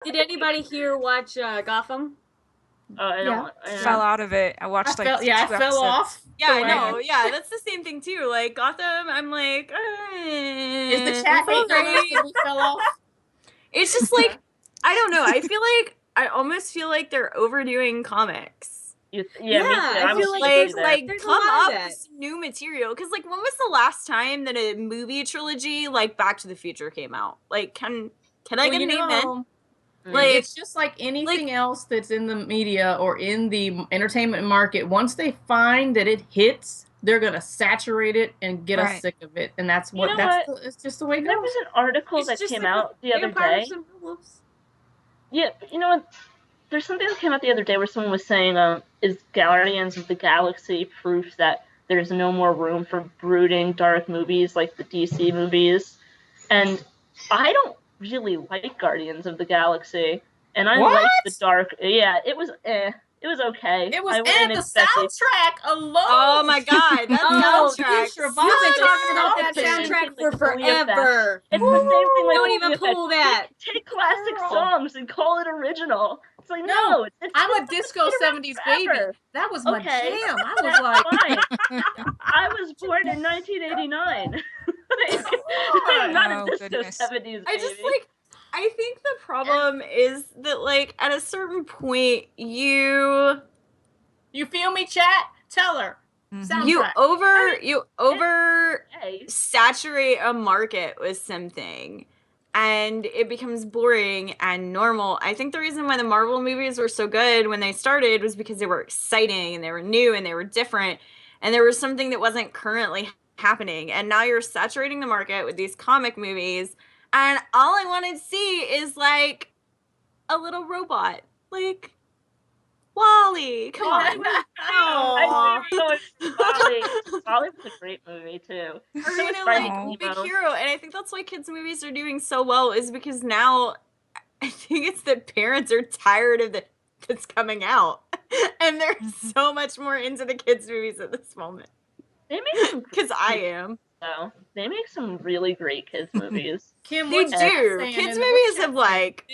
Did anybody here watch Gotham? Oh, I don't. Fell out of it. I watched I like fell, yeah, I 2 fell episodes. off. Yeah, I the know. wagon. Yeah, that's the same thing too. Like Gotham, I'm like, Is the chat it's hating on us great. because we fell off? It's just like, I don't know. I almost feel like they're overdoing comics. Yeah, me too. I feel like there's come up with some new material. Because like, when was the last time that a movie trilogy like Back to the Future came out? Like, can I get an amen? Like, it's just like anything else that's in the media or in the entertainment market. Once they find that it hits, they're gonna saturate it and get us sick of it, and that's what it's just the way it goes. There was an article that came out the other day. Yeah, you know what? There's something that came out the other day where someone was saying, is Guardians of the Galaxy proof that there's no more room for brooding, dark movies like the DC movies? And I don't really like Guardians of the Galaxy, and I like the dark. Yeah, it was It was okay. It was the soundtrack alone. Oh my god, that soundtrack! You've been talking about that soundtrack for forever. It's the same thing. Like, don't even pull that. Take classic songs and call it original. It's like no, I'm a disco '70s baby. That was my jam. I was like, fine. I was born in 1989. I'm not a disco '70s baby. I think the problem is that, like, at a certain point, you feel me, chat? Tell her. You over saturate a market with something, and it becomes boring and normal. I think the reason why the Marvel movies were so good when they started was because they were exciting and they were new and they were different, and there was something that wasn't currently happening. And now you're saturating the market with these comic movies. And all I want to see is, like, a little robot. Like, Wall-E. Come on. I Wall-E. Wall-E was a great movie, too. Or, you know, like, Big Hero. And I think that's why kids' movies are doing so well, is because now I think it's that parents are tired of that's coming out. And they're so much more into the kids' movies at this moment. They make some because I am. So they make some really great kids movies. Kim, they do. Kids movies have like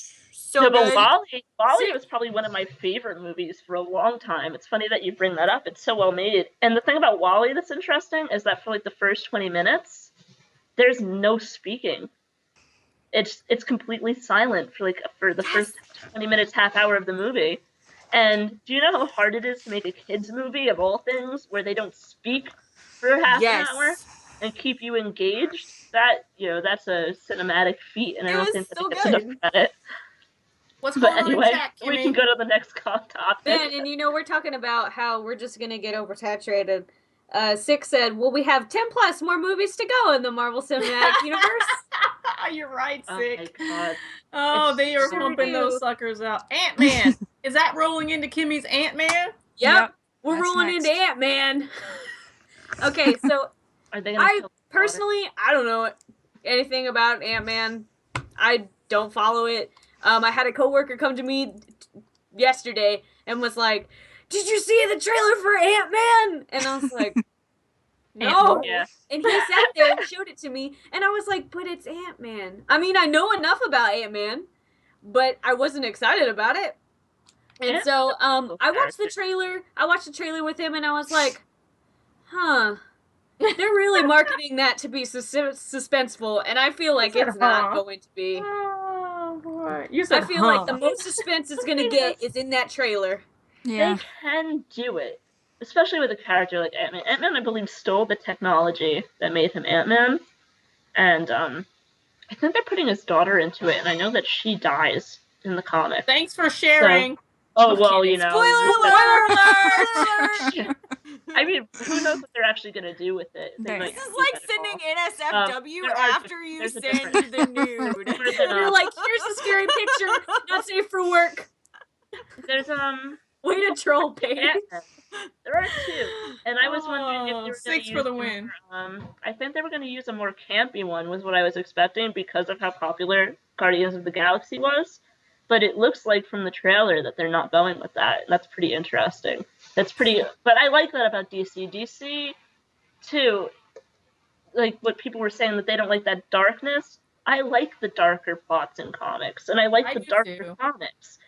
so but good. Wall-E was probably one of my favorite movies for a long time. It's funny that you bring that up. It's so well made. And the thing about Wall-E that's interesting is that for like the first 20 minutes, there's no speaking. It's completely silent for the first 20 minutes, half hour of the movie. And do you know how hard it is to make a kids movie of all things where they don't speak for half an hour and keep you engaged? That's a cinematic feat, and I don't think that it gets enough credit. What's going on in chat, we can go to the next topic. Ben, and we're talking about how we're just gonna get oversaturated. Six said, "Well, we have 10 plus more movies to go in the Marvel Cinematic Universe." You're right, Sick. Oh, my God. Oh, they are pumping those suckers out. Ant-Man. Is that rolling into Kimmy's Ant-Man? Yep. We're rolling into Ant-Man. Okay, so I personally, I don't know anything about Ant-Man. I don't follow it. I had a coworker come to me yesterday and was like, "Did you see the trailer for Ant-Man?" And I was like, "No." Yeah. And he sat there and showed it to me, and I was like, "But it's Ant-Man." I mean, I know enough about Ant-Man, but I wasn't excited about it. And so, I watched the trailer. I watched the trailer with him, and I was like, "Huh." They're really marketing that to be suspenseful, and I feel like it's not going to be. Oh, boy. You said, I feel like the most suspense it's going to get is in that trailer. Yeah. They can do it, especially with a character like Ant-Man. Ant-Man, I believe, stole the technology that made him Ant-Man, and I think they're putting his daughter into it, and I know that she dies in the comic. Thanks for sharing. So, well, you know. Spoiler alert! I mean, who knows what they're actually going to do with it. This is like sending NSFW after you send the nude. You're like, here's a scary picture, not safe for work. There's, way to troll, Paige. There are two. And I was wondering if they were going to 6 for the win. I think they were going to use a more campy one, was what I was expecting, because of how popular Guardians of the Galaxy was. But it looks like from the trailer that they're not going with that. That's pretty interesting. But I like that about DC. DC, too, like what people were saying, that they don't like that darkness. I like the darker plots in comics, and I like the darker comics.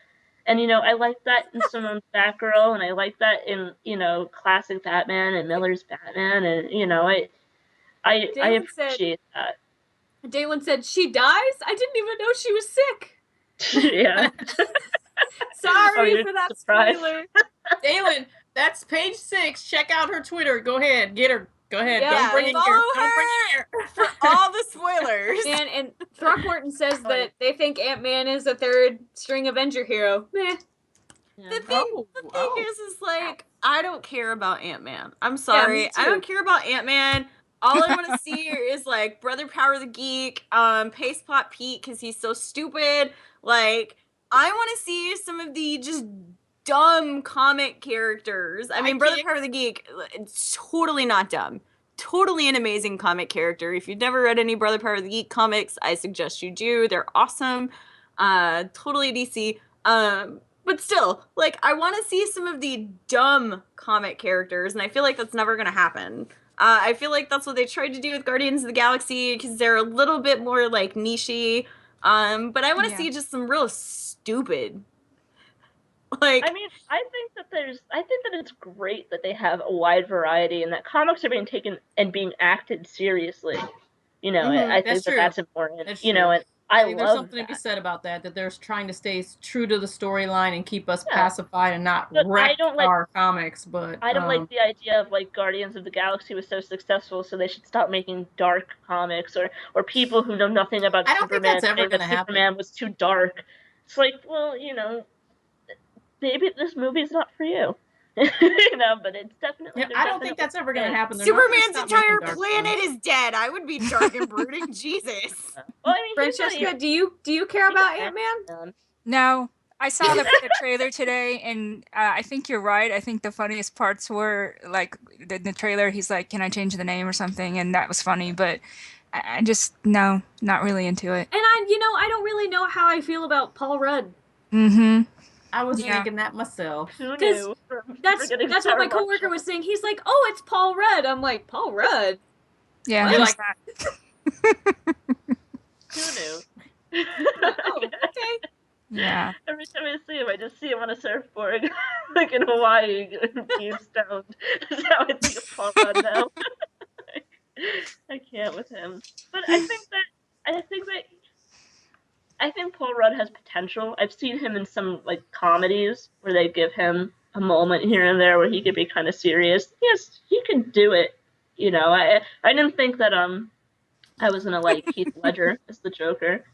And, you know, I like that in Simone's Batgirl, and I like that in, you know, classic Batman and Miller's Batman, and, you know, I appreciate that. Dalen said, she dies? I didn't even know she was sick. Yeah. Sorry for that spoiler. Dalen, that's page 6. Check out her Twitter. Go ahead. Get her. Go ahead. Yeah, don't bring it here. Don't bring it here. For all the spoilers. And Throckmorton says that they think Ant-Man is a third string Avenger hero. Meh. Yeah. The thing is like, I don't care about Ant-Man. I'm sorry. I don't care about Ant-Man. All I want to see is, like, Brother Power the Geek, Paste Pot Pete, because he's so stupid. Like, I want to see some of the just dumb comic characters. I mean, Brother Power the Geek, it's totally not dumb. Totally an amazing comic character. If you've never read any Brother Power the Geek comics, I suggest you do. They're awesome. Totally DC. But still, like, I want to see some of the dumb comic characters, and I feel like that's never going to happen. I feel like that's what they tried to do with Guardians of the Galaxy, because they're a little bit more, like, niche-y. But I want to see just some real stupid. Like, I mean, I think that it's great that they have a wide variety and that comics are being taken and being acted seriously. You know, I think that's important. You know, and I think there's something to be said about that they're trying to stay true to the storyline and keep us pacified and not wreck our comics. But I don't like the idea of, like, Guardians of the Galaxy was so successful, so they should stop making dark comics, or people who know nothing about Superman. I don't think that's ever going to happen. Superman was too dark. It's like, well, you know, maybe this movie's not for you. You know, but it's definitely. I don't think that's ever going to happen. Superman's entire planet is dead. I would be dark and brooding. Jesus. Well, I mean, Francesca, do you care about Ant-Man? No, I saw the trailer today, and I think you're right. I think the funniest parts were, like, the trailer. He's like, "Can I change the name or something?" And that was funny, but I just not really into it. And I don't really know how I feel about Paul Rudd. Mm-hmm. I was thinking that myself. Because that's what my coworker was saying. He's like, "Oh, it's Paul Rudd." I'm like, "Paul Rudd?" Yeah, who's like that? Who knew? Oh, okay. Yeah. Every time I see him, I just see him on a surfboard, like in Hawaii, being stoned. That's how I think of Paul Rudd now. I can't with him. But I think Paul Rudd has potential. I've seen him in some, like, comedies where they give him a moment here and there where he could be kind of serious. Yes, he could do it. You know, I didn't think that I was gonna like Heath Ledger as the Joker.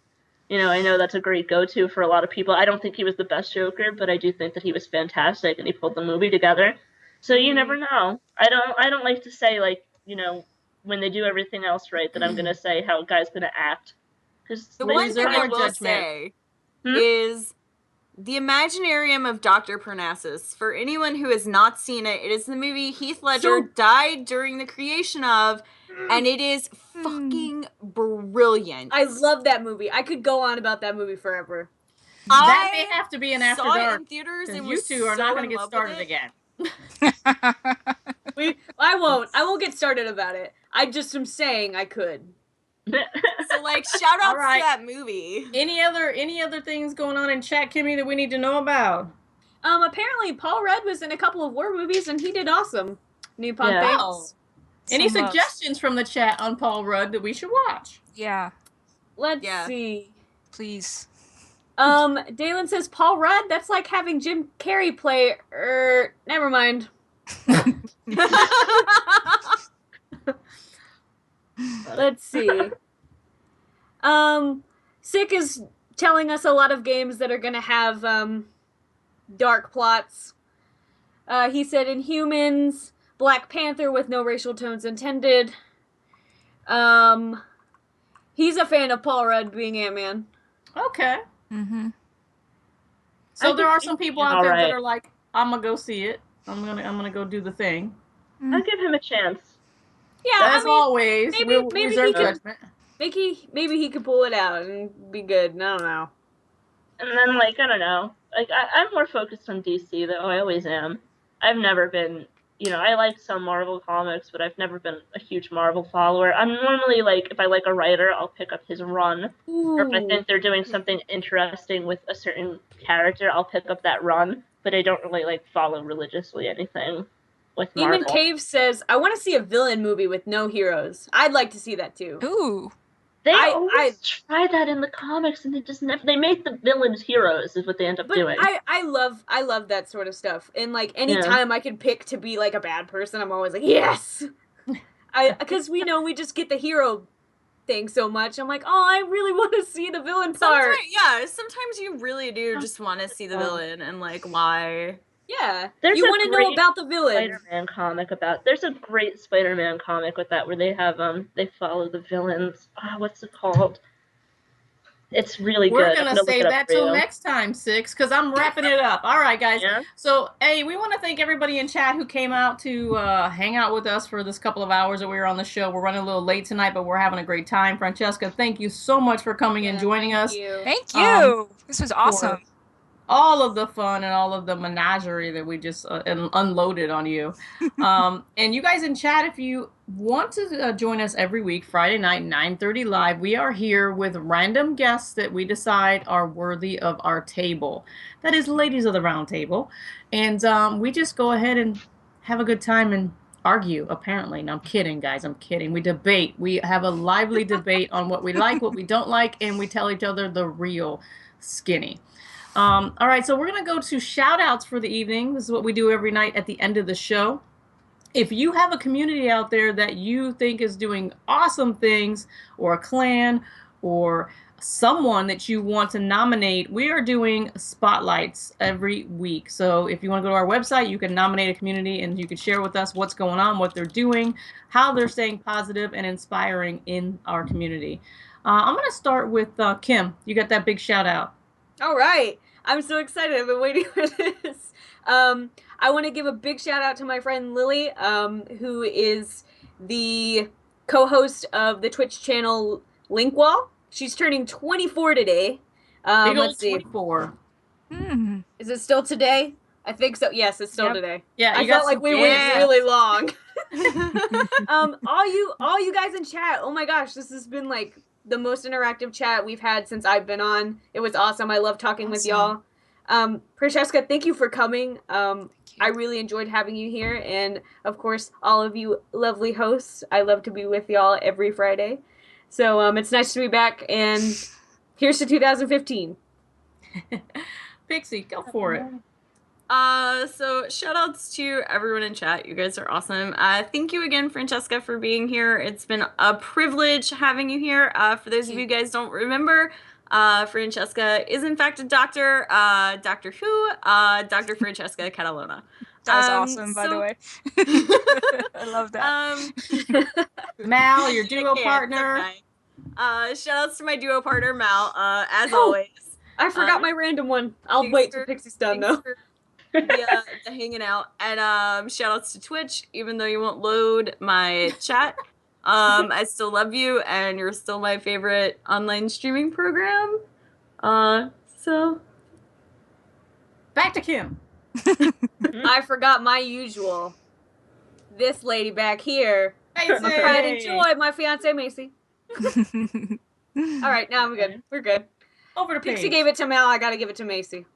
You know, I know that's a great go-to for a lot of people. I don't think he was the best Joker, but I do think that he was fantastic and he pulled the movie together. So you never know. I don't like to say, like, you know, when they do everything else right, that I'm gonna say how a guy's gonna act. The one thing I will say is the Imaginarium of Dr. Parnassus. For anyone who has not seen it, it is the movie Heath Ledger died during the creation of, and it is fucking brilliant. I love that movie. I could go on about that movie forever. That may have to be an After Dark. Dark. In theaters, and you two are not going to get started again. I won't get started about it. I just am saying I could. So, like, shout out to that movie. Any other things going on in chat, Kimmy, that we need to know about? Apparently Paul Rudd was in a couple of war movies and he did awesome. New Punk things. Any suggestions from the chat on Paul Rudd that we should watch? Yeah. Let's see. Please. Dalen says Paul Rudd, that's like having Jim Carrey play never mind. Let's see. Sick is telling us a lot of games that are gonna have dark plots. He said Inhumans, Black Panther with no racial tones intended. He's a fan of Paul Rudd being Ant-Man. Okay. Mm-hmm. So there are some people out there that are like, I'm gonna go see it. I'm gonna go do the thing. I'll give him a chance. Yeah, as always, maybe he judgment. Maybe he could pull it out and be good. I don't know. And then, like, I don't know. Like, I'm more focused on DC, though. I always am. I've never been I like some Marvel comics, but I've never been a huge Marvel follower. I'm normally like, if I like a writer, I'll pick up his run. Ooh. Or if I think they're doing something interesting with a certain character, I'll pick up that run. But I don't really like follow religiously anything with Marvel. Demon Cave says, I want to see a villain movie with no heroes. I'd like to see that too. Ooh. They always try that in the comics, and they just never. They make the villains heroes, is what they end up doing. I love that sort of stuff. And like anytime I can pick to be like a bad person, I'm always like, yes. Because we just get the hero thing so much. I'm like, oh, I really want to see the villain part. Sometimes you really do just want to see the villain and like why. Yeah, you want to know about the villain. Spider-Man comic about. There's a great Spider-Man comic with that where they have they follow the villains. What's it called? It's really We're good. We're gonna save that till next time, Six, because I'm wrapping it up. All right, guys. Yeah. So, hey, we want to thank everybody in chat who came out to hang out with us for this couple of hours that we were on the show. We're running a little late tonight, but we're having a great time. Francesca, thank you so much for coming and joining us. Thank you. This was awesome. All of the fun and all of the menagerie that we just unloaded on you. And you guys in chat, if you want to join us every week, Friday night, 9:30 live, we are here with random guests that we decide are worthy of our table. That is ladies of the round table. And we just go ahead and have a good time and argue, apparently. No, I'm kidding, guys. I'm kidding. We debate. We have a lively debate on what we like, what we don't like, and we tell each other the real skinny. All right, so we're going to go to shout-outs for the evening. This is what we do every night at the end of the show. If you have a community out there that you think is doing awesome things, or a clan, or someone that you want to nominate, we are doing spotlights every week. So if you want to go to our website, you can nominate a community and you can share with us what's going on, what they're doing, how they're staying positive and inspiring in our community. I'm going to start with Kim. You got that big shout-out. All right. I'm so excited. I've been waiting for this. I want to give a big shout out to my friend Lily, who is the co-host of the Twitch channel Linkwall. She's turning 24 today. Let's see. 24. Is it still today? I think so. Yes, it's still today. Yeah, I felt like we waited really long. all you guys in chat. Oh my gosh, this has been like the most interactive chat we've had since I've been on. It was awesome. I love talking with y'all. Francesca, thank you for coming. I really enjoyed having you here. And of course, all of you lovely hosts. I love to be with y'all every Friday. So it's nice to be back. And here's to 2015. Pixie, go for it. So shout outs to everyone in chat. You guys are awesome. Thank you again, Francesca, for being here. It's been a privilege having you here. For those of you guys don't remember, Francesca is in fact a doctor, Doctor Who, Dr. Francesca Catalano. That was awesome, by the way. I love that. Mal, your duo partner. Shout outs to my duo partner, Mal, as always. I forgot my random one. I'll wait till Pixie's done, though. The hanging out. And shout outs to Twitch, even though you won't load my chat. I still love you, and you're still my favorite online streaming program. So back to Kim. I forgot my usual. This lady back here. Macy. My pride and joy, my fiance Macy. All right, now I'm good. We're good. Over to Pixie gave it to Mal. I gotta give it to Macy.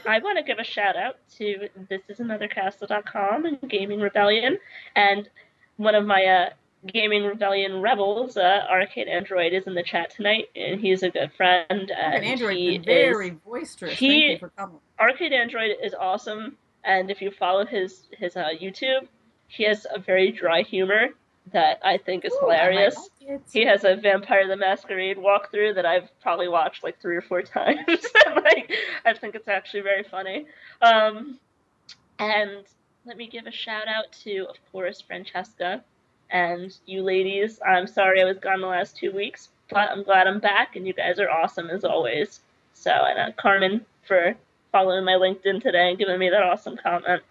I want to give a shout out to thisisanothercastle.com and Gaming Rebellion, and one of my Gaming Rebellion rebels, Arcade Android, is in the chat tonight, and he's a good friend. And Android is very boisterous. Thank you for coming. Arcade Android is awesome, and if you follow his YouTube, he has a very dry humor that I think is hilarious. He has a Vampire the Masquerade walkthrough that I've probably watched like 3 or 4 times. I think it's actually very funny. And let me give a shout out to, of course, Francesca and you ladies. I'm sorry I was gone the last 2 weeks, but I'm glad I'm back, and you guys are awesome as always. So, and Carmen for following my LinkedIn today and giving me that awesome comment.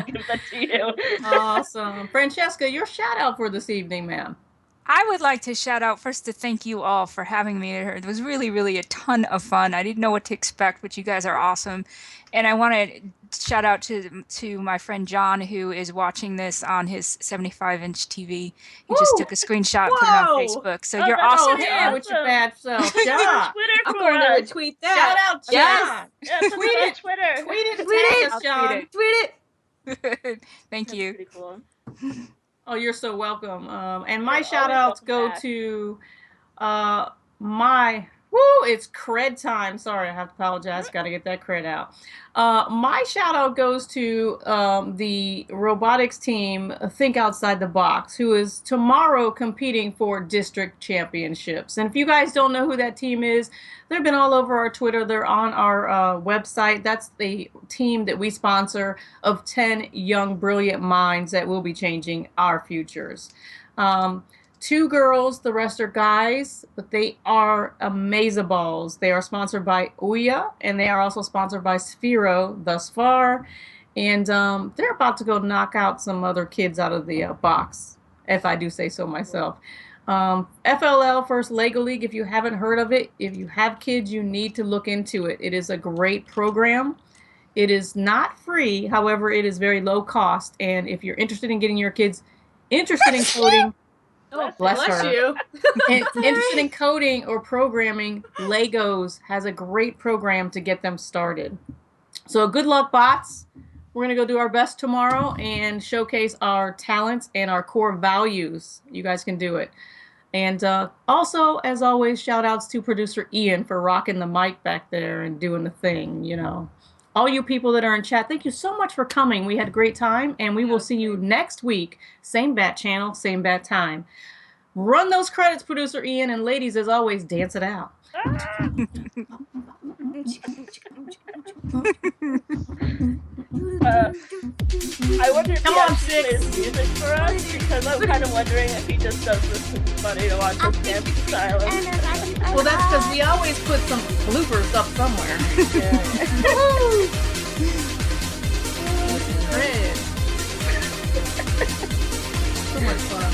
Give that to you. Awesome. Francesca, your shout out for this evening, ma'am. I would like to shout out first to thank you all for having me here. It was really, really a ton of fun. I didn't know what to expect, but you guys are awesome. And I want to shout out to my friend John, who is watching this on his 75-inch TV. He just took a screenshot and put it on Facebook. So you're awesome. Hey, with your bad self. John. Twitter I'm going to retweet that. Shout out, John. Yes. Yeah, tweet it. Twitter. Tweet it. Tweet us, John. Tweet it. Thank you. Pretty cool. Oh, you're so welcome. And my shout outs go to it's cred time. Sorry, I have to apologize. Got to get that cred out. My shout out goes to the robotics team, Think Outside the Box, who is tomorrow competing for district championships. And if you guys don't know who that team is, they've been all over our Twitter. They're on our website. That's the team that we sponsor of 10 young, brilliant minds that will be changing our futures. 2 girls, the rest are guys, but they are amazeballs. They are sponsored by Ouya, and they are also sponsored by Sphero thus far. And they're about to go knock out some other kids out of the box, if I do say so myself. FLL, First Lego League, if you haven't heard of it, if you have kids, you need to look into it. It is a great program. It is not free. However, it is very low cost. And if you're interested in getting your kids interested in coding, bless her. Interested in coding or programming, Legos has a great program to get them started. So good luck, bots. We're going to go do our best tomorrow and showcase our talents and our core values. You guys can do it. And also, as always, shout outs to producer Ian for rocking the mic back there and doing the thing, you know. All you people that are in chat, thank you so much for coming. We had a great time, and we will see you next week. Same bat channel, same bat time. Run those credits, producer Ian, and ladies, as always, dance it out. I wonder if he actually plays music for us, because I'm kind of wondering if he just does this to be funny to watch us dance in silence. Well, that's because we always put some bloopers up somewhere. So much fun.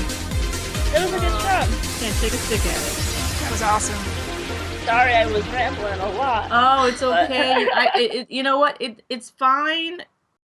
It was a good job. Can't take a stick at it. That was awesome. Sorry, I was rambling a lot. Oh, it's okay. You know what? It's fine.